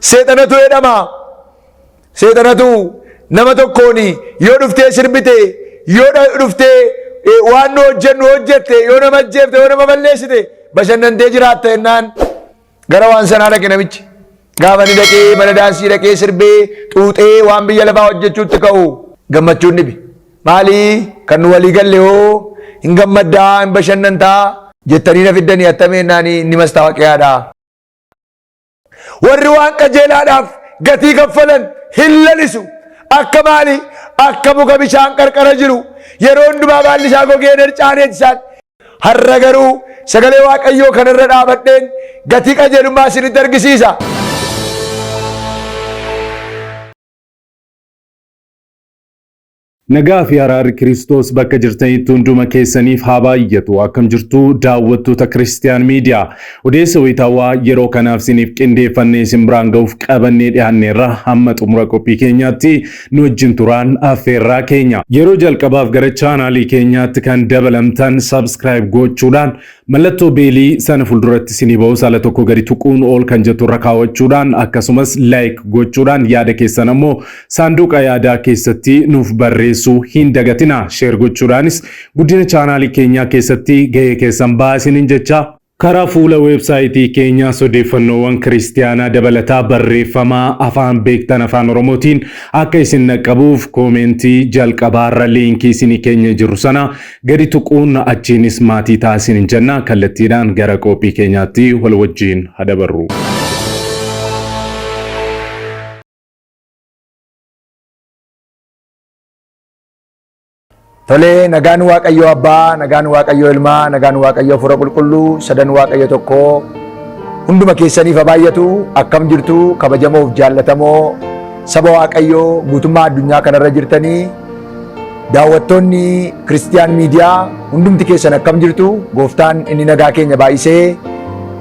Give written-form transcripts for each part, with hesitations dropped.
seexanatu jedhama. Seexanatu nama tokkooni yoo dhuftee sirbite, yoo dhuftee waan nu hojjennu hojjette, yoo nama ajjeefte, yoo nama balleessite bashannantee jiraatta jennaan gara waan sanaa dhaqe namichi. Gaafa ni dhaqee mana daansii dhaqee sirbee xuuxee waan biyya lafaa hojjechuutti ka'u gammachuun dhibe. Maali kan nu walii galle hoo hin gammaddaa hin bashannantaa jettanii na fiddanii attameennaanii inni mastaawaqiyaadha. Warri waan qajeelaadhaaf gatii kaffalan hin lalisu. Akka maali? Akka muka bishaan qarqara jiru yeroo hundumaa baalli isaa gogee harcaanee isaan. Har'a garuu sagalee Waaqayyoo kanarra dhaabadheen gatii qajeelummaa isinitti argisiisa. Nagaa fi araarri Kiristoos bakka jirtanitti hunduma keessaniif haa baay'atu. Akkam jirtu daawwattoota Kiristiyaan Miidiyaa. Odeessa wayitaawaa yeroo kanaaf isiniif qindeeffannee isin biraan ga'uuf qabannee dhiyaanneerra hamma xumura qophii keenyaatti nu wajjin turaan affeerraa keenya. Yeroo jalqabaaf gara chaanaalii keenyaatti kan dabalamtan subscribe gochuudhaan mallattoo beelii sana fuulduratti isinii ba'u saala tokko gadi tuquun ol kan jettu irra kaawwachuudhaan akkasumas like gochuudhaan yaada keessan ammoo saanduqa yaadaa keessatti nuuf barreessu hin dagatina. Share gochuudhaanis guddina chaanaalii keenyaa keessatti gahee keessan baasiniin jecha karaa fuula weebsaayitii keenyaa odeeffannoowwan kiristiyaanaa dabalataa barreeffamaa afaan beektan afaan oromootiin akka isin naqqabuuf koomentii jalqabaarra liinkii isinii keenya jiru sana gadi tuquun achiinis maatii taasiniin jenna. Kallattiidhaan gara qophii keenyaatti wal wajjiin hadabarru. Tole nagaan Waaqayyo Abbaa, nagaan Waaqayyo Ilmaa, nagaan Waaqayyo Hafuura Qulqulluu, sadan Waaqayyo tokko hunduma keessaniif haa baay'atu. Akkam jirtu kabajamoof jaallatamoo saba Waaqayyoo guutummaa addunyaa kanarra jirtanii daawwattoonni Kiristiyaan Miidiyaa hundumti keessan akkam jirtu? Gooftaan inni nagaa keenya baay'isee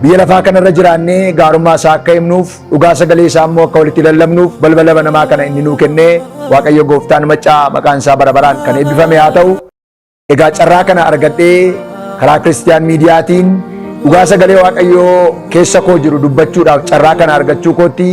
biyya lafaa kanarra jiraannee gaarummaa isaa akka himnuuf dhugaa sagalee isaa immoo akka walitti lallabnuuf balbala banamaa kana inni nuu kennee Waaqayyo Gooftaan maccaa maqaan isaa bara baraan kan eebbifame haa ta'u. Egaa carraa kana argadhee karaa Kiristiyaan Miidiyaatiin dhugaa sagalee Waaqayyoo keessa koo jiru dubbachuudhaaf carraa kana argachuu kootti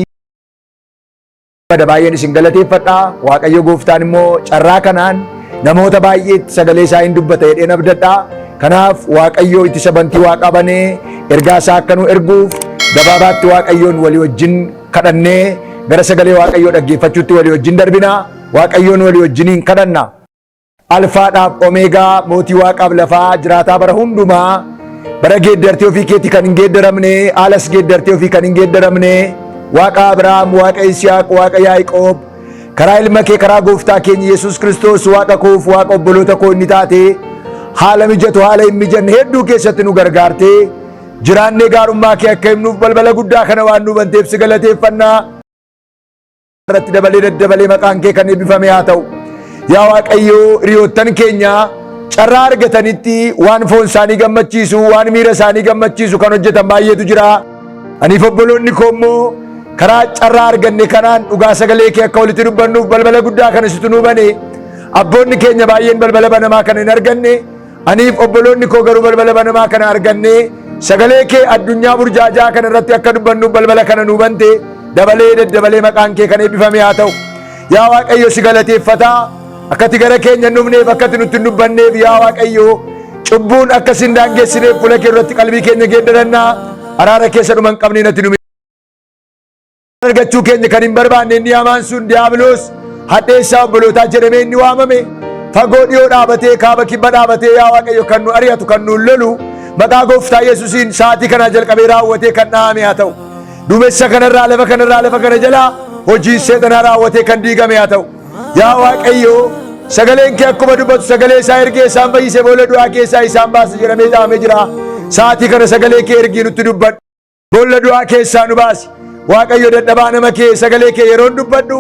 baay'een isin galateeffadha. Waaqayyo Gooftaan immoo carraa kanaan namoota baay'eetti sagalee isaa hin dubbata jedheen abdadha. Kanaaf Waaqayyo ittisa bantii Waaqaa banee ergaa isaa akka nu erguuf gabaabaatti Waaqayyoon walii wajjin kadhannee gara sagalee Waaqayyoo dhaggeeffachuutti walii wajjin darbina. Waaqayyoon walii wajjiniin kadhanna. Alfaadhaaf Omeegaa mootii Waaqaaf lafaa jiraataa bara hundumaa bara geeddartee ofii keetii kan hin geeddaramne haalas geeddartee ofii kan hin geeddaramne Waaqa Abrahaam, Waaqa Yisihaaq, Waaqa Yaaqoob karaa ilma kee karaa gooftaa keenya Yesuus Kiristoos Waaqa koof Waaqa obboloota koo inni taate haala mijatu haala hin mijanne hedduu keessatti nu gargaartee jiraannee gaarummaa kee akka himnuuf balbala guddaa kana waan nu banteef si galateeffannaa. Irratti dabalee daddabalee maqaan kee kan eebbifame haa ta'u. Yaa Waaqayyoo hiriyoottan keenya carraa argatanitti waan foon isaanii gammachiisu waan miira isaanii gammachiisu kan hojjetan baay'eetu jira. Aniif obboloonni koo immoo karaa carraa arganne kanaan dhugaa sagalee kee akka walitti dubbannuuf balbala guddaa kana situ nuu bane. Abboonni keenya baay'een balbala banamaa kana hin arganne. Aniif obboloonni koo garuu balbala banamaa kana arganne sagalee kee addunyaa burjaajaa kana irratti akka dubbannuuf balbala kana nuu bante. Dabalee daddabalee maqaan kee kan eebbifame haa ta'u. Yaa Waaqayyo si galateeffata. Akkati gara keenya dhufneef akkati nutti dubbanneef yaa Waaqayyo cubbuun akka sin daangeessineef fuula kee irratti qalbii keenya geeddarannaa araara keessa dhuma hin qabne natti nuyi. Argachuu keenya kan hin barbaanne inni hamaan sun diiyaabiloos hadheessaa obbolootaa jedhamee inni waamame fagoo dhiyoo dhaabatee kaaba kibba dhaabatee yaa Waaqayyo kan nu ari'atu kan nu lolu maqaa gooftaa Yesuusiin sa'aatii kana jalqabee raawwatee kan dhaame haa ta'u. Duumessa kanarraa lafa kana jalaa hojii seexanaa raawwatee kan diigame haa ta'u. Yaa Waaqayyo sagaleen kee akkuma dubbatu sagalee isaa ergee isaan fayyisee boolla du'aa keessaa isaan baase jedhamee dhaamee jira. Sa'aatii kana sagalee kee ergii nutti dubbadhu. Boolla du'aa keessaa nu baasi. Waaqayyo dadhabaa nama kee sagalee kee yeroon dubbadhu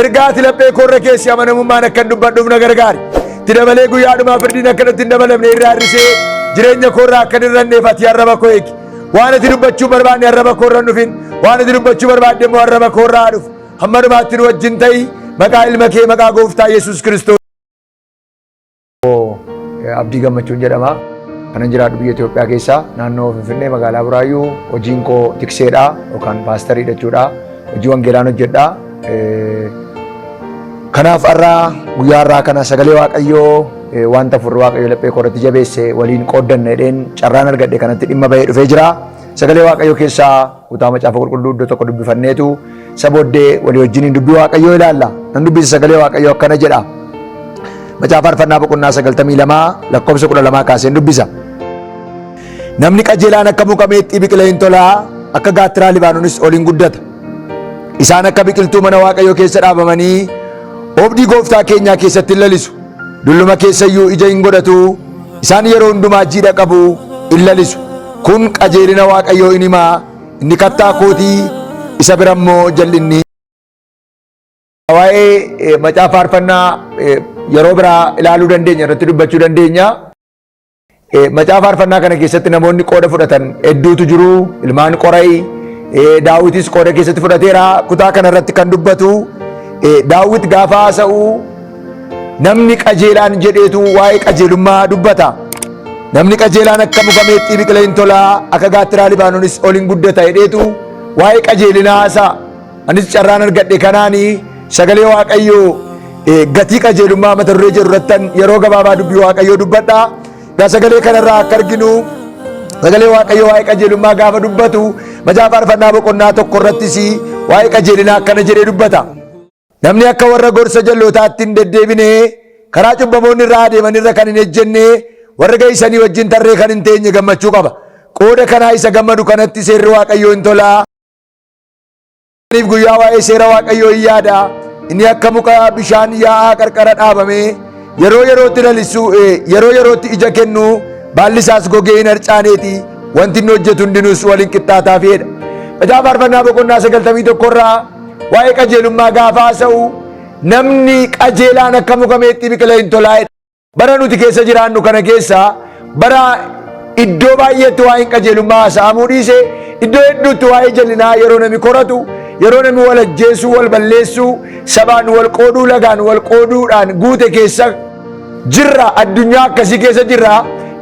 ergaa ati laphee koorra keessi amanamummaan akka dubbadhuuf na gargaari. Itti dabalee guyyaadhumaa firdiin akka natti hin dabalamne irraa hir'isee jireenya koorraa akka hin irranneef ati arraba koo eegi. Waan ati dubbachuu barbaanne arraba koorra hin dhufin. Waan ati dubbachuu barbaadde immoo arraba koorraa dhufu. Hamma dhumaatti nu wajjin ta'i maqaa ilma kee maqaa gooftaa Yesuus Kiristoos. Abdii Gammachuun jedhama. Kanan jiraadhu biyya Itoophiyaa keessaa naannoo Finfinnee magaalaa Buraayyuu hojiin koo tikseedha yookaan paastarii jechuudha. hojii wangeelaan hojjedha. Kanaaf har'aa guyyaa har'aa kana sagalee Waaqayyoo wanta furri Waaqayyoo laphee koorratti jabeesse waliin qooddanne jedheen carraan argadhe kanatti dhimma bahee dhufee jira. Sagalee Waaqayyoo keessaa kutaa macaafa qulqulluu iddoo tokko dubbifanneetu sabooddee walii wajjiniin dubbii Waaqayyoo ilaalla. Nan dubbisa sagalee Waaqayyoo akkana jedha. Macaafa Faarfannaa boqonnaa 92 lakkoofsa 12 kaaseen dubbisa. Namni qajeelaan akka muka meexxii biqilee hin tolaa, akka gaattiraa Libaanoonis ol hin guddata. Isaan akka biqiltuu mana Waaqayyoo keessa dhaabamanii oobdii gooftaa keenyaa keessatti hin lalisu. Dulluma keessayyuu ija hin godhatu. Isaan yeroo hundumaa jiidha qabu hin lalisu. Kun qajeelina Waaqayyoo in himaa, inni kattaa kootii isa bira immoo jal'inni. Waa'ee macaafa faarfannaa yeroo biraa ilaaluu dandeenya, irratti dubbachuu dandeenya. Macaafa faarfannaa kana keessatti namoonni qooda fudhatan hedduutu jiru. Ilmaan Qoray, Daawitis qooda keessatti fudhateera. Kutaa kana irratti kan dubbatu Daawit gaafa haasa'u namni qajeelaan jedheetu waa'ee qajeelummaa dubbata. Namni qajeelaan akka muka meexxii biqilee hin tolaa, akka gaattiraa Libaanoonis ol hin guddata jedheetu waa'ee qajeelinaa haasa'a. Anis carraan argadhe kanaanii sagalee Waaqayyoo gatii qajeelummaa mata duree jedhu irrattan yeroo gabaabaa dubbii Waaqayyoo dubbadha. Sagalee kanarraa akka arginu sagalee Waaqayyoo waa'ee qajeelummaa gaafa dubbatu macaafa faarfannaa boqonnaa tokko irrattis waa'ee qajeelinaa akkana jedhee dubbata. Namni akka warra gorsa jallootaatti hin deddeebine, karaa cubbamoonni irraa adeeman irra kan hin ejjenne, warra geessanii wajjin tarree kan hin teenye gammachuu qaba. Qooda kanaa isa gammadu kanatti seerri Waaqayyoo hin tolaa. Guyyaa waa'ee seera Waaqayyoo hin yaada. Inni akka muka bishaan yaa'aa qarqara dhaabame yeroo yerootti lalisu, yeroo yerootti ija kennu, baalli isaas gogee hin harcaaneeti. Wanti inni hojjetu hundinuus waliin qixxaataafidha. Macaafa faarfannaa boqonnaa 91 irraa waa'ee qajeelummaa gaafa haasa'u namni qajeelaan akka muka meexxii biqilee hin tolaa'edha. Bara nuti keessa jiraannu kana keessa bara iddoo baay'eetti waa'een qajeelummaa haasa'amuu dhiise, iddoo hedduutti waa'ee jallinaa yeroo namni koratu, yeroo namni wal ajjeesuu, wal balleessuu, sabaan wal qooduu, lagaan wal qooduudhaan guute keessa jirra. Addunyaa akkasii keessa jirra.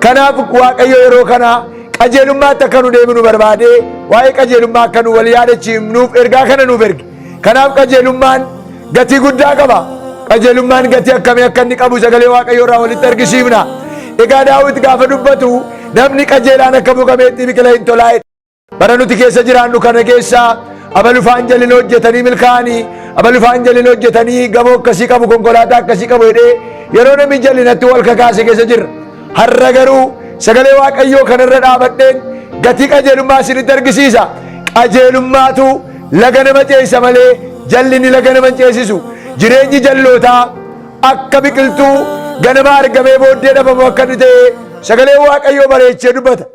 Kanaaf Waaqayyo yeroo kana qajeelummaatti akka nu deemnu barbaade waa'ee qajeelummaa akka nu wal yaadachiifnuuf ergaa kana nuuf erge. Kanaaf qajeelummaan gatii guddaa qaba. Qajeelummaan gatii akkamii akka inni qabu sagalee Waaqayyoo irraa walitti argisiifna. Egaa Daawit gaafa dubbatu namni qajeelaan akka muka meexxii biqilee hin tolaa'edha. Bara nuti keessa jiraannu kana keessa abalufaan jalina hojjetanii milkaa'anii, abalufaan jalina hojjetanii gamoo akkasii qabu, konkolaataa akkasii qabu jedhee yeroo namni jalinatti wal kakaase keessa jirra. Har'a garuu sagalee Waaqayyoo kanarra dhaabadheen gatii qajeelummaa isinitti argisiisa. Qajeelummaatu laga nama ceesisa malee jallinni laga nama hin ceesisu. Jireenyi jallootaa akka biqiltuu ganama argamee booddee dhabamu akka inni ta'e sagalee Waaqayyoo bareechee dubbata.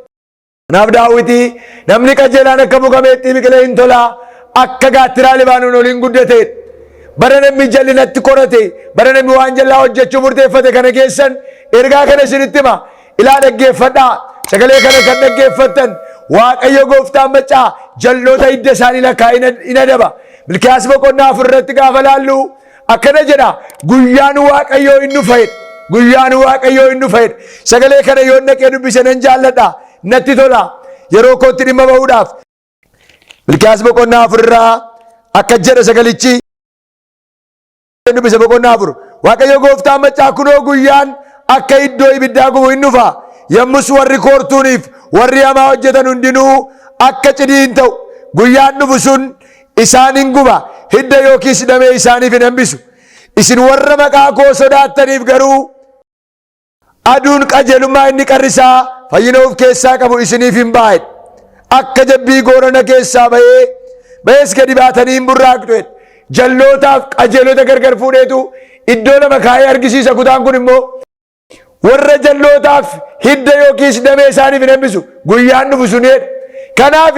Kanaaf Daawiti namni qajeelaan akka muka meexxii biqilee hin tolaa, akka gaattiraa Libaanoon ol hin guddate. Bara namni jallinatti korate, bara namni waan jallaa hojjechuu murteeffate kana keessan ergaa kana isinitti hima. Ilaa dhaggeeffadhaa. Sagalee kana kan dhaggeeffattan Waaqayyo gooftaan maccaa jalloota hidda isaanii lakkaa hin adaba. Milkiyaas boqonnaa 4 irratti gaafa laallu akkana jedha, guyyaan Waaqayyoo hin dhufedha. Guyyaan Waaqayyoo hin dhufedha. Sagalee kana yoo dhaqee dubbise nan jaalladha. Natti tola yeroo kootti dhimma ba'uudhaaf. Milkiyaas boqonnaa 4 irraa akka jedha sagalichi dubbise boqonnaa 4. Waaqayyo gooftaan maccaa kunoo guyyaan akka iddoo ibiddaa gubu hin dhufa. Yommus warri koortuuniif warri hamaa hojjetan hundinuu akka cidii hin ta'u. Guyyaan dhufu sun isaan hin guba, hidda yookiis damee isaaniif hin hambisu. Isin warra maqaa koo sodaattaniif garuu aduun qajeelummaa inni qarrisaa fayyina of keessaa qabu isiniif hin baay'edha. Akka jabbii goorana keessaa ba'ees gadi baatanii hin burraaqxu. Jallootaaf qajeelota gargar fuudheetu iddoo lama kaa'ee argisiisa. Kutaan kun immoo warra jallootaaf hidda yookiis damee isaaniif hin hambisu. Guyyaan dhufu sunidha. Kanaaf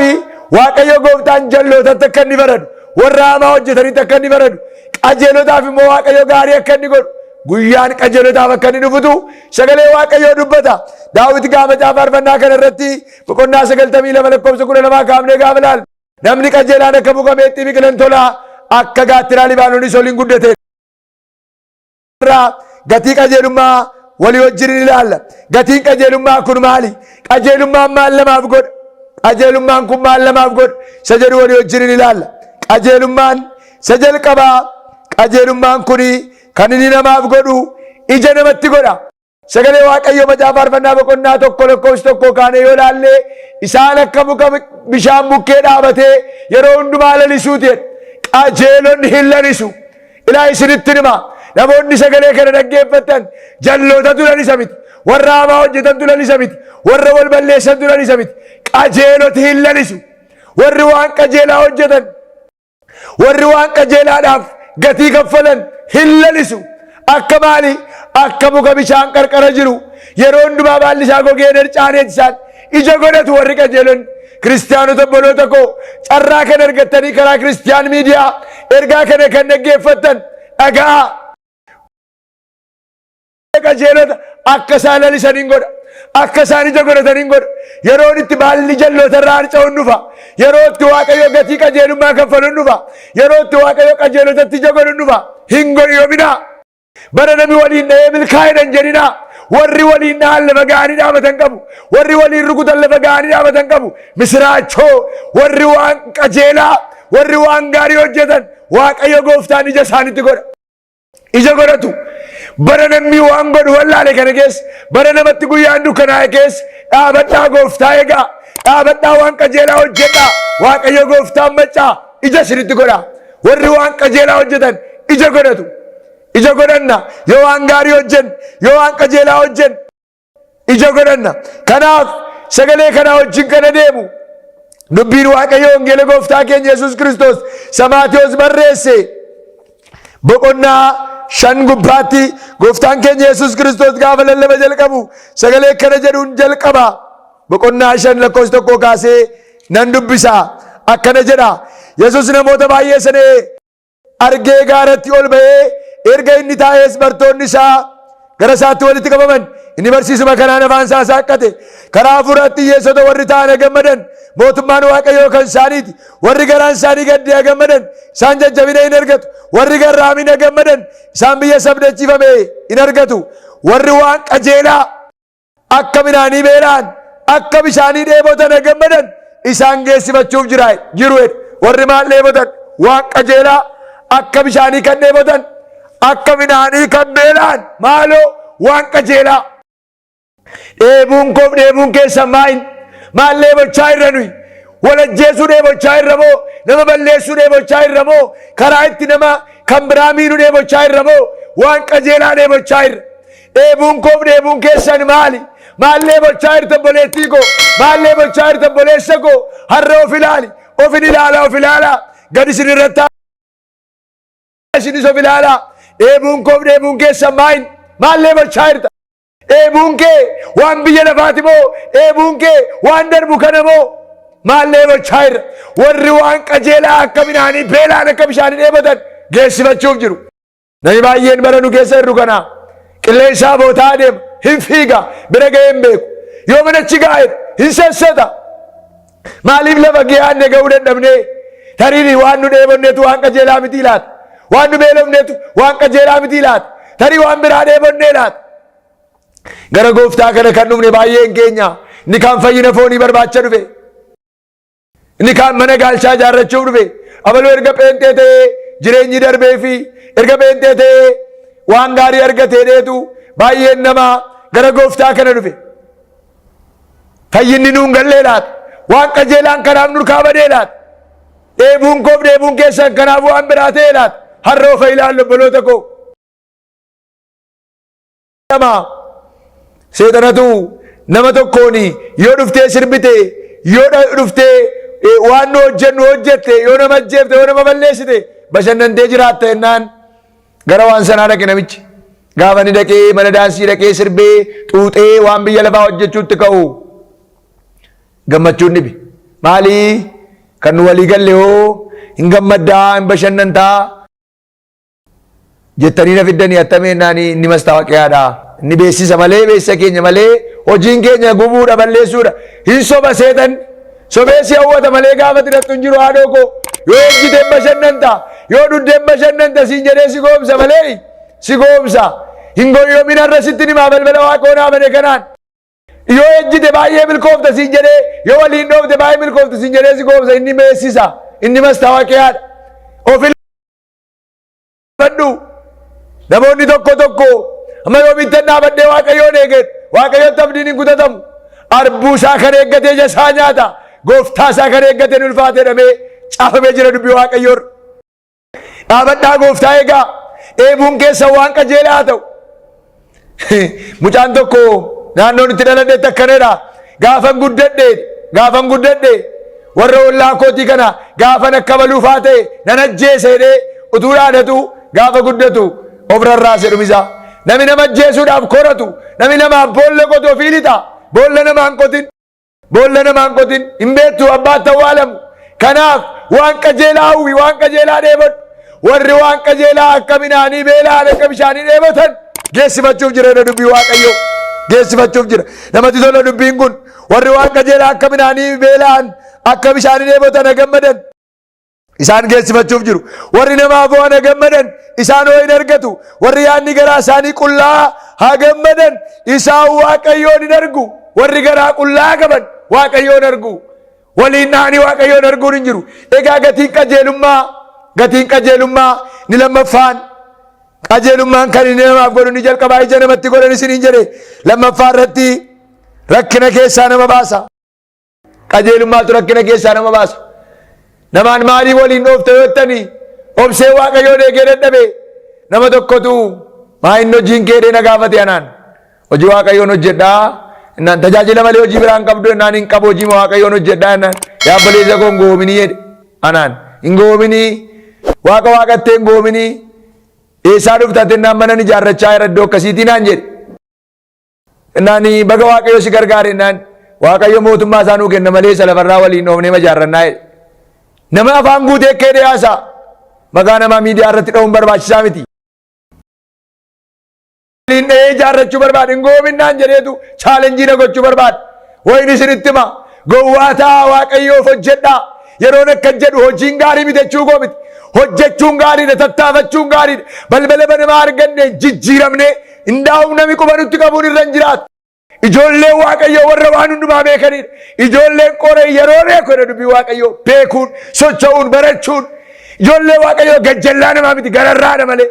Waaqayyo gooftaan jallootatti akka inni baradu, warra hamaa hojjetanitti akka inni baradu, qajeelotaaf immoo Waaqayyo gaarii akka inni godhu, guyyaan qajeelotaaf akka inni dhufutu sagalee Waaqayyoo dubbata. Daawit gaafa faarfannaa kana irratti boqonnaa 92 lakkoofsa 12 kaafnee gaafa laallu namni qajeelaan akka muka meexxii biqilee tolaa, akka gaattiraa Libaanoonis ol hin guddate. Gatii qajeelummaa walii wajjin ilaalla. Gatiin qajeelummaa kun maali? Qajeelummaan maal namaaf godha? Qajeelummaan kun maal namaaf godha? Isa jedhu walii wajjin ilaalla. qajeelummaan isa jalqabaa. Qajeelummaan kuni kan inni namaaf godhu ija namatti godha. Sagalee Waaqayyo macaafa faarfannaa boqonnaa 1:1 kaane yoo laalle isaan akka muka bishaan bukkee dhaabatee yeroo hundumaa lalisuuti jedha. Qajeelonni hin lalisu. Ilaa isinitti hima namoonni sagalee kana dhaggeeffatan jallootatu lalisa miti. Warra hamaa hojjetantu lalisa miti. Warra wal balleessantu lalisa miti. Qajeeloti hin lalisu. Warri waan qajeelaa hojjetan, warri waan qajeelaadhaaf gatii kaffalan hin lalisu. Akka maali? Akka muka bishaan qarqara jiru yeroo hundumaa baalli isaa gogee harcaaneeti isaan ija godhatu warri qajeelonni. Kiristaanota obboloota koo carraa kan argattanii karaa Kiristiyaan miidiyaa ergaa kana kan dhaggeeffattan dhaga'a. Qajeelota akka isaan lalisan hin godha. Akka isaan ija godhatan hin godha. Yeroo itti baalli jalloota irraa harca'uun dhufa. Yeroo itti Waaqayyo gatii qajeelummaa kaffaluun dhufa. Yeroo itti Waaqayyo qajeelotatti ija godhuun dhufa. Hin godhiyoominaa. Bara namni waliin dhahee milkaa'edhan jedhinaa. Warri waliin dhahan lafa ga'anii dhaabatan qabu. Warri waliin rukutan lafa ga'anii dhaabatan qabu. Misiraachoo warri waan qajeelaa, warri waan gaarii hojjetan Waaqayyo gooftaan ija isaanitti godha. Ija godhatu. Bara namni waan godhu wallaale kana keessa, bara namatti guyyaan dukkanaa'e keessa dhaabadhaa gooftaa eegaa. Dhaabadhaa waan qajeelaa hojjedhaa. Waaqayyo gooftaan maccaa ija isinitti godha. Warri waan qajeelaa hojjetan ija godhatu. Ija godhanna yoo waan gaarii hojjen, yoo waan qajeelaa hojjen ija godhanna. Kanaaf sagalee kana wajjin kana deemu dubbiin Waaqayyo wangeela gooftaa keenya Yesuus Kiristoos Maatewos barreesse boqonnaa 5 gubbaatti gooftaan keenya Yesuus Kiristoos gaafa lallaba jalqabu sagalee kana jedhuun jalqaba. Boqonnaa 5 lakkoofsa 1 kaasee nan dubbisa. Akkana jedha. Yesuus namoota baay'ee sana argee gaaratti ol ba'ee erga inni taa'es bartoonni isaa gara isaatti walitti qabaman. Inni barsiisuma kanaan afaan isaa saaqqate. Karaa hafuuratti hiyyeessota warri ta'an gammadan. Mootummaan Waaqayyoo kan isaaniiti. Warri garaan isaanii gaddee gammadan isaan jajjabina hin argatu. Warri garraamina gammadan isaan biyya sabdachiifame hin argatu. Warri waan qajeelaa akka midhaanii beelaan akka bishaanii dheebotan gammadan isaan geessifachuuf jiru. Warri maal dheebotan? Waan qajeelaa akka bishaanii kan dheebotan akka midhaanii kan beelaan maaloo waan qajeelaa. Dheebuun koof dheebuun keessan maal dheebochaa irra nuyi? Walajjeesuu dheebochaa irra moo? Nama balleessuu dheebochaa irra moo? Karaa itti nama kan biraa miidhuu dheebochaa irra moo? Waan qajeelaa dheebochaa irra. Dheebuun koof dheebuun keessan maali? Maal dheebochaa irra obboleettii koo? Maal dheebochaa irra obboleessa koo? Har'a of ilaali. Ofin ilaalaa of ilaalaa. Gadi isin irratti isinis of ilaalaa. Dheebuun koof dheebuun keessan maal dheebochaa irra? Dheebuun kee waan biyya lafaati moo? Dheebuun kee waan darbu kana moo? Maal dheebochaa irra? Warri waan qajeelaa akka midhaanii beelaan akka bishaanii dheebotan geessifachuuf jiru. Namni baay'een bara nu keessa jirru kana qilleensaa bootaa adeema, hin fiiga, bira ga'ee hin beeku. Yoo manachi gaa'edha hin sassata. Maaliif lafa gahaanne ga'uu dadhabnee? Tarii waan nu dheebonneetu waan qajeelaa miti laata? Waan nu beelofneetu waan qajeelaa miti laata? Tarii waan biraa dheebonnee laata? Gara gooftaa kana kan dhufne baay'een keenya inni kaan fayyina foonii barbaacha dhufe. Inni kaan mana gaalchaa ijaarrachuuf dhufe. Abaluu erga pheenxee ta'ee jireenyi darbee fi erga pheenxee ta'ee waan gaarii argatee dheetu baay'een namaa gara gooftaa kana dhufe. Fayyinni nuun gallee laata? Waan qajeelaan kanaaf nurkaa badee laata? Dheebuun koof dheebuun keessan kanaaf waan biraa ta'ee laata? Har'a of ilaallu obboloota koo. Seexanatu nama tokkoon yoo dhuftee sirbite, yoo dhuftee waan nu hojjennu hojjette, yoo nama ajjeefte, yoo nama balleessite bashannantee jiraatta jennaan gara waan sanaa dhaqe namichi. Gaafa ni dhaqee mana daansii dhaqee sirbee xuuxee waan biyya lafaa hojjechuutti ka'u gammachuun dhibe. Maalii kan nu walii galle hoo hin gammaddaa hin bashannantaa jettanii na fiddanii attameenaan inni mastaawaqiyaadha. Inni beeksisa malee beeksisa keenya malee hojiin keenya gubuudha balleessuudha. Hin soba seetan sobeessi hawwata malee gaafa xirattu hin jiru haadhoo koo. Yoo ejjiteen bashannanta yoo dhuddeen bashannanta siin jedhee si goomsa malee si goomsa. Hin goyyoomin har'a sitti himaa balbala waaqoo naamane kanaan. Yoo ejjite baay'ee milkoofta siin jedhee yoo waliin dhoofte baay'ee milkoofta siin jedhee si goomsa inni beeksisa inni mastaawaqiyaadha. Ofil baddu. Namoonni tokko tokko amma yoomitti dhaabadhee Waaqayyoon eegan Waaqayyoon abdiin hin kutatamu. Arbuu isaa kan eeggatee ija isaa nyaata. Gooftaa isaa kan eeggatee ni ulfaate dhamee caafamee jira dubbii Waaqayyoon. Dhaabadhaa gooftaa eegaa. Eebuun keessa waan qajeelaa haa ta'u. Mucaan tokko naannoon itti dhaladheetti akkanadha. Gaafan guddadhe warra ollaa kootii kana gaafan akka baluufaa ta'e nan ajjeesedhee utuu yaadatu gaafa guddatu of rarraase dhumisaa. Namni nama ajjeesuudhaaf koratu, namni namaaf boolla qotu ofii lixa. Boolla namaan qotin hin beektu abbaatti awwaalamu. Kanaaf waan qajeelaa hawwi, waan qajeelaa dheebadhu. Warri waan qajeelaa akka midhaanii beelaan akka bishaanii dheebotan geessifachuuf jira dubbii Waaqayyoo. Geessifachuuf jira. Namatti tola dubbiin kun. Warri waan qajeelaa akka midhaanii beelaan akka bishaanii dheebotan gammadan isaan geessifachuuf jiru. Warri namaaf waan gammadan isaan ho'in argatu. Warri yaadni garaa isaanii qullaa haa gammadan isaan Waaqayyoon hin argu. Warri garaa qullaa qaban Waaqayyoon argu. Waliin na'anii Waaqayyoon arguun hin jiru. Egaa gatiin qajeelummaa ni lammaffaan. Qajeelummaan kan inni namaaf godhu ni jalqabaa ija namatti godhan isiniin jedhe. Lammaffaa irratti rakkina keessaa nama baasa. Qajeelummaatu rakkina keessaa nama baasa. Namaan maalii waliin dhoofte yoo jettanii obsee Waaqayyoon eegee dadhabe nama tokkotu maa inni hojiin keedhee na gaafate anaan. Hojii Waaqayyoon hojjedhaa. Innaan tajaajila malee hojii biraan qabdu innaan hin qabu hojii Waaqayyoon hojjedhaa innaan. Yaa obboleessa koo hin goominii jedhe anaan. Hin goominii waaqattee hin goominii. Eessaa dhuftate innaan mana ijaarrachaa jira iddoo akkasiitii naan jedhe. Innaan baga Waaqayyo si gargaare innaan Waaqayyo mootummaa isaa nuu kenna malee isa lafarraa waliin dhoofnee ijaarrannaa jedhe. Nama afaan guutee keedee haasaa maqaa namaa miidiyaa irratti dha'uun barbaachisaa miti. Waliin dha'ee ijaarrachuu barbaade hin goominnaan jedheetu chaalenjii na gochuu barbaade. Wayni isinitti hima gowwaataa Waaqayyoof hojjedhaa. Yeroon akka jedhu hojiin gaarii bitachuu koo miti. Hojjechuun gaariidha, tattaafachuun gaariidha. Balbala banamaa arganne jijjiiramne hundaa'uun namni quba nutti qabuun irra hin jiraatu. Ijoolleen Waaqayyoo warra waan hundumaa beekanidha. Ijoolleen qoree yeroo beekudha dubbii Waaqayyoo beekuun, socho'uun, barachuun. Ijoolleen Waaqayyoo gajjallaa namaa miti gararraadha malee.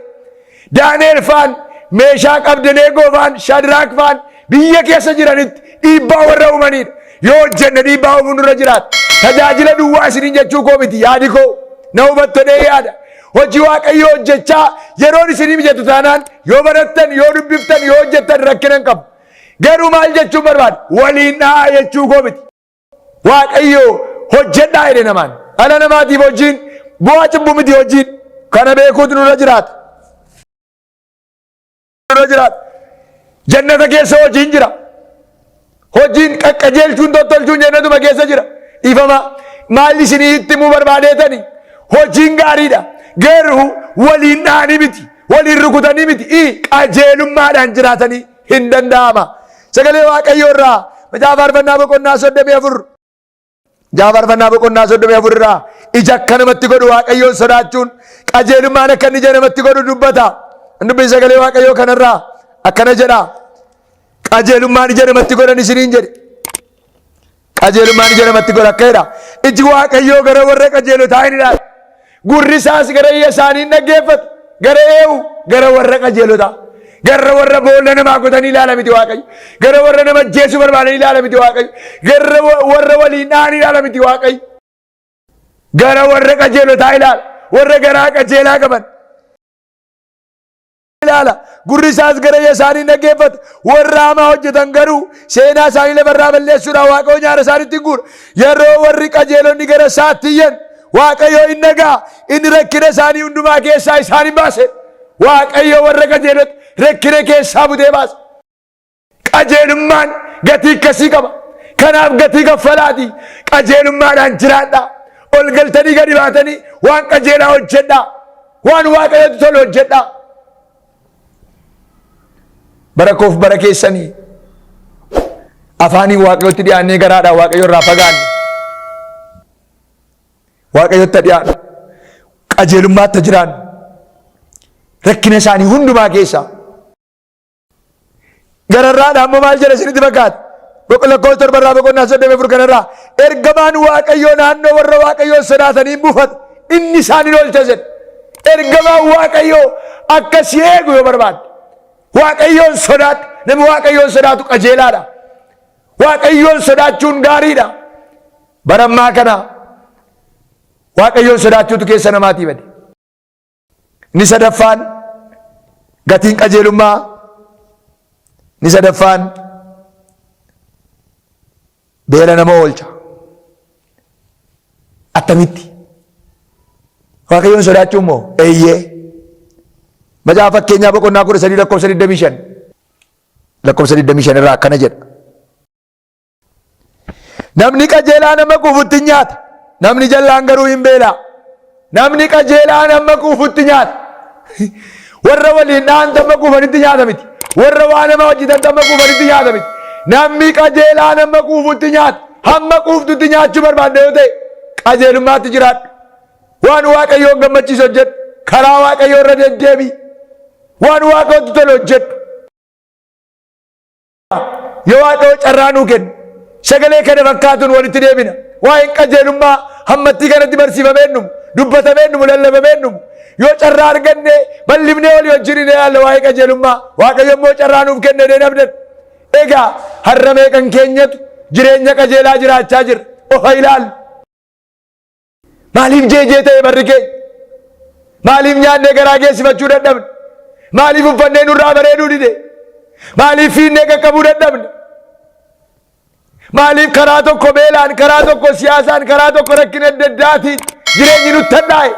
Daaneel faan, Meeshaak Abdaneegoo faan, Shadiraak faan biyya keessa jiranitti dhiibbaa warra uumanidha. Yoo hojjenne dhiibbaa uumuun irra jiraata. Tajaajila duwwaa isiniin jechuu koo miti yaadi koo. Na hubattanii yaada. Hojii Waaqayyoo hojjechaa yeroon isinii mijatu taanaan yoo barattan, yoo dubbiftan, yoo hojjettan rakkina hin qabu. Garuu maal jechuun barbaada? Waliin dha'aa jechuu koo miti. Waaqayyoo hojjedhaa jedhe namaan. Dhala namaatiif hojiin bu'aa cubbu miti hojiin. Kana beekuutu nurra jiraata. Jannata keessa hojiin jira. Hojiin qaqqajeelchuun tottolchuun jannatuma keessa jira. Ifama maalli isinii itti himuu barbaadeetanii? Hojiin gaariidha. Garuu waliin dha'anii miti. Waliin rukutanii miti. Qajeelummaadhaan jiraatanii hin danda'ama. Sagalee Waaqayyoo irraa macaafa faarfannaa boqonnaa 34. Macaafa faarfannaa boqonnaa 34 irraa ija akka namatti godhu Waaqayyoon sodaachuun qajeelummaan akka inni ija namatti godhu dubbata. Dubbiin sagalee Waaqayyoo kanarraa akkana jedha. Qajeelummaan ija namatti godhan isiniin jedhe. Qajeelummaan ija namatti godha akka jedha. Iji Waaqayyoo gara warra qajeelotaa hin ilaala. Gurri isaas gara iyya isaanii hin dhaggeeffatu. Gara eenyu? Gara warra qajeelotaa. Gara warra boolla namaa qotanii ilaala miti Waaqayyo. Gara warra nama ajjeesuu barbaadan ilaala miti Waaqayyo. Gara warra waliin dha'an ilaala miti Waaqayyo. Gara warra qajeelotaa ilaala. Warra garaa qajeelaa qaban ilaala. Gurri isaas gara iyya isaanii hin dhaggeeffatu. Warra hamaa hojjetan garuu seenaa isaanii lafarraa balleessuudhaan Waaqayyo nyaara isaaniitti hin guura. Yeroo warri qajeelonni gara isaatti iyyan Waaqayyo hin dhaga'a. Inni rakkina isaanii hundumaa keessaa isaan hin baase. Waaqayyo warra qajeelota rakkina keessaa butee baase. Qajeelummaan gatii akkasii qaba. Kanaaf gatii kaffalaati. Qajeelummaadhaan jiraadhaa. Ol galtanii gadi baatanii waan qajeelaa hojjedhaa. Waan Waaqayyotti tolu hojjedhaa. Bara koof bara keessanii afaaniin Waaqayyotti dhiyaannee garaadhaan Waaqayyo irraa fagaanne. Waaqayyotti dhiyaannu. Qajeelummaatti jiraannu. Rakkina isaanii hundumaa keessaa. Gararraadhaan ammoo maal jedha isinitti fakkaata? Lakkoofsa 7 boqonnaa 34 kanarraa ergamaan Waaqayyoo naannoo warra Waaqayyoon sodaatanii buufata. inni isaanii oolcha jedhe. Ergamaan Waaqayyoo akkas eegu yoo barbaade Waaqayyoon sodaadhu. Namni Waaqayyoon sodaatu qajeelaadha. Waaqayyoon sodaachuun gaariidha. Barammaa kana Waaqayyoon sodaachuutu keessa namaatii bade. Inni sadaffaan gatiin qajeelummaa. Inni sadaffaan beela nama oolcha. Attamitti Waaqayyoon sodaachuun moo eeyyee. Macaafa fakkeenyaa boqonnaa 13 lakkoofsa 25 lakkoofsa 25 irraa akkana jedha. Namni qajeelaa nama quufutti nyaata, namni jallaan garuu hin beelaa. Namni qajeelaa nama quufutti nyaata. Warra waliin dhaan tamma quufanitti nyaata miti. Warra waa nama hojjetan tamma quufanitti nyaata miti. Namni qajeelaa nama quufutti nyaata. Hamma quuftutti nyaachuu barbaadde yoo ta'e qajeelummaatti jiraadhu. Waan Waaqayyoon gammachiisu hojjedhu. Karaa Waaqayyoo irra deddeebi'i. Waan Waaqayyootti tolu hojjedhu. Yoo Waaqayyo carraa nuu kennu sagalee kana fakkaatuun walitti deebina. Waa'een qajeelummaa hammattii kanatti barsiifamee numu, dubbatamee numu, lallabamee numu. Yoo carraa arganne bal'ifnee walii wajjin ni yaalla waa'ee qajeelummaa. Waaqayyo immoo carraa nuuf kenne dee nabdan. Egaa har'a meeqan keenyatu jireenya qajeelaa jiraachaa jira. Ofa ilaalu. Maaliif jeejee ta'e barri keenya? Maaliif nyaannee garaa geessifachuu dadhabne? Maaliif uffannee nurraa bareeduu dide? Maaliif fiinnee qaqqabuu dadhabne? Maaliif karaa tokko beelaan, karaa tokko siyaasaan, karaa tokko rakkina adda addaatiin jireenyi nutti hadhaa'e?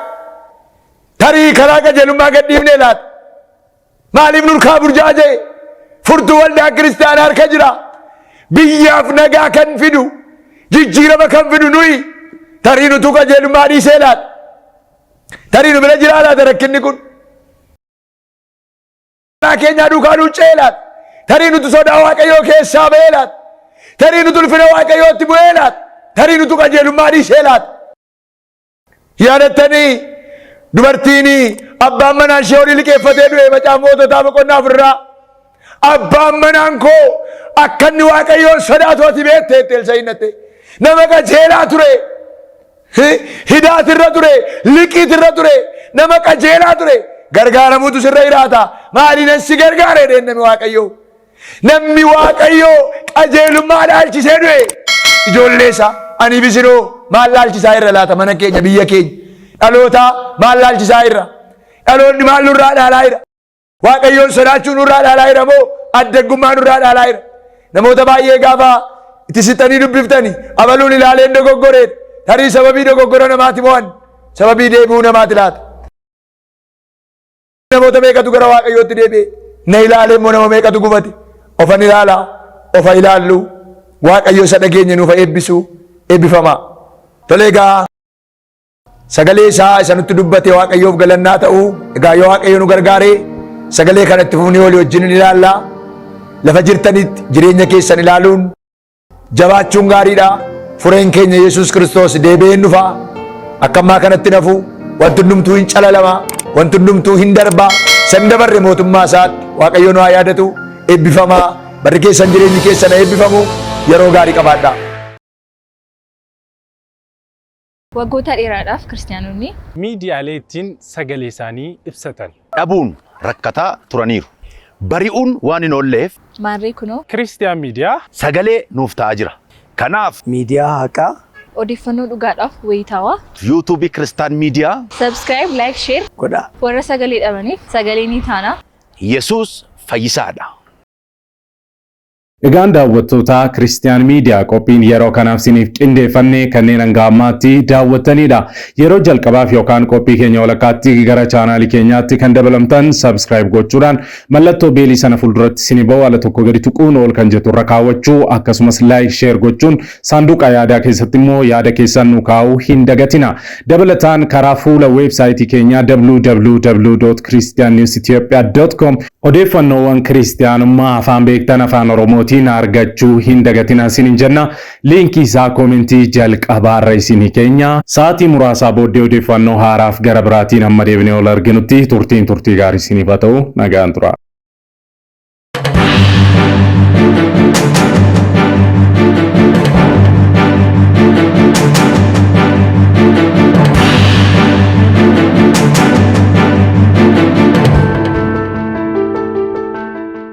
Tarii karaa qajeelummaa gadhiifnee laata? Maaliif nurkaa burjaaja'e? Furtuu waldaa kiristaanaa harka jira. Biyyaaf nagaa kan fidu, jijjiirama kan fidu nuyi. Tarii nutu qajeelummaa dhiisee laata? Tarii nu bira jiraa laata rakkinni kun? Keenyaa duukaa nuuccee laata? Tarii nutu sodaa Waaqayyoo keessaa ba'ee laata? Tarii nutu ulfina Waaqayyootti bu'ee laata? Tarii nutu qajeelummaa dhiisee laata? Yaadattanii dubartiin abbaan manaan ishee horii liqeeffatee du'e macaafa moototaa boqonnaa 4 abbaan manaan koo akka inni Waaqayyoon sodaatu ati beekte jettee Elsaa'iin nama qajeelaa ture. Hidhaatirra ture, liqiitirra ture, nama qajeelaa ture. Gargaaramuutu sirra jiraata. Maaliin si gargaare namni Waaqayyoo? Namni Waaqayyoo qajeelummaa dhaalchisee du'e. Ijoollee isaa ani bisinoo maal dhaalchisaa irra laata? Mana keenya, biyya keenya, dhaloota maal dhaalchisaa irra? Dhaloonni maal nurraa dhaalaa jira? Waaqayyoon sodaachuu nurraa dhaalaa jira moo addaggummaa nurraa dhaalaa jira? Namoota baay'ee gaafa itti sittanii dubbiftanii abaluun ilaaleen dogoggoreedha. Tarii sababii dogoggora namaati mo'an, sababii deebi'uu namaati laata? Namoota meeqatu gara Waaqayyootti deebi'e? Na ilaalee immoo nama meeqatu gubate? Ofan ilaalaa, ofa ilaallu. Waaqayyo isa dhageenya nuuf eebbisu, eebbifamaa. Tole egaa sagalee isaa isa nutti dubbate Waaqayyoof galannaa ta'u. Egaa yoo Waaqayyo nu gargaare sagalee kanatti fufnee walii wajjin ni ilaalla. Lafa jirtanitti jireenya keessan ilaaluun jabaachuun gaariidha. Fureen keenya Yesuus Kiristoos deebi'een dhufa. Akka ammaa kanatti nafu wanti hundumtuu hin calalama, wanti hundumtuu hin darba. San dabarre mootummaa isaatti Waaqayyo nu haa yaadatu. Eebbifamaa. Barri keessan jireenyi keessan eebbifamu. Yeroo gaarii qabaadhaa. Waggoota dheeraadhaaf kiristaanonni miidiyaalee ittiin sagalee isaanii ibsatan dhabuun rakkataa turaniiru. Bari'uun waan hin oolleef maarree kunoo Kiristiyaan miidiyaa sagalee nuuf ta'aa jira. Kanaaf miidiyaa haqaa odeeffannoo dhugaadhaaf wayitaawaa yuutuubii Kiristaan miidiyaa subscribe, like, share godhaa. warra sagalee dhabaniif sagalee ni taana. Yesuus fayyisaadha. Egaan daawwattoota Kiristiyaan miidiyaa qophiin yeroo kanaaf siniif qindeeffannee kanneen hanga ammaatti daawwattanidha. Yeroo jalqabaaf yookaan qophii keenya walakkaatti gara chaanaalii keenyaatti kan dabalamtan subscribe gochuudhaan mallattoo beelii sana fuulduratti sinii ba'u ala tokko gadi tuquun ol kan jettu irra kaawwachuu akkasumas like share gochuun saanduqa yaadaa keessatti immoo yaada keessan nu kaa'uu hin dagatina. Dabalataan karaa fuula weebsaayitii keenyaa www.christiannewsethiopia.com odeeffannoowwan kiristiyaanummaa afaan beektan afaan Oromoo argachuu hin dagatina sinin jenna. Linkii isaa koomentii jalqabaarra isinii keenya. Sa'aatii muraasaa booddee odeeffannoo haaraaf gara biraatiin amma deebinee ol arginutti turtii gaarii isiniif haa ta'u. Nagaan tura.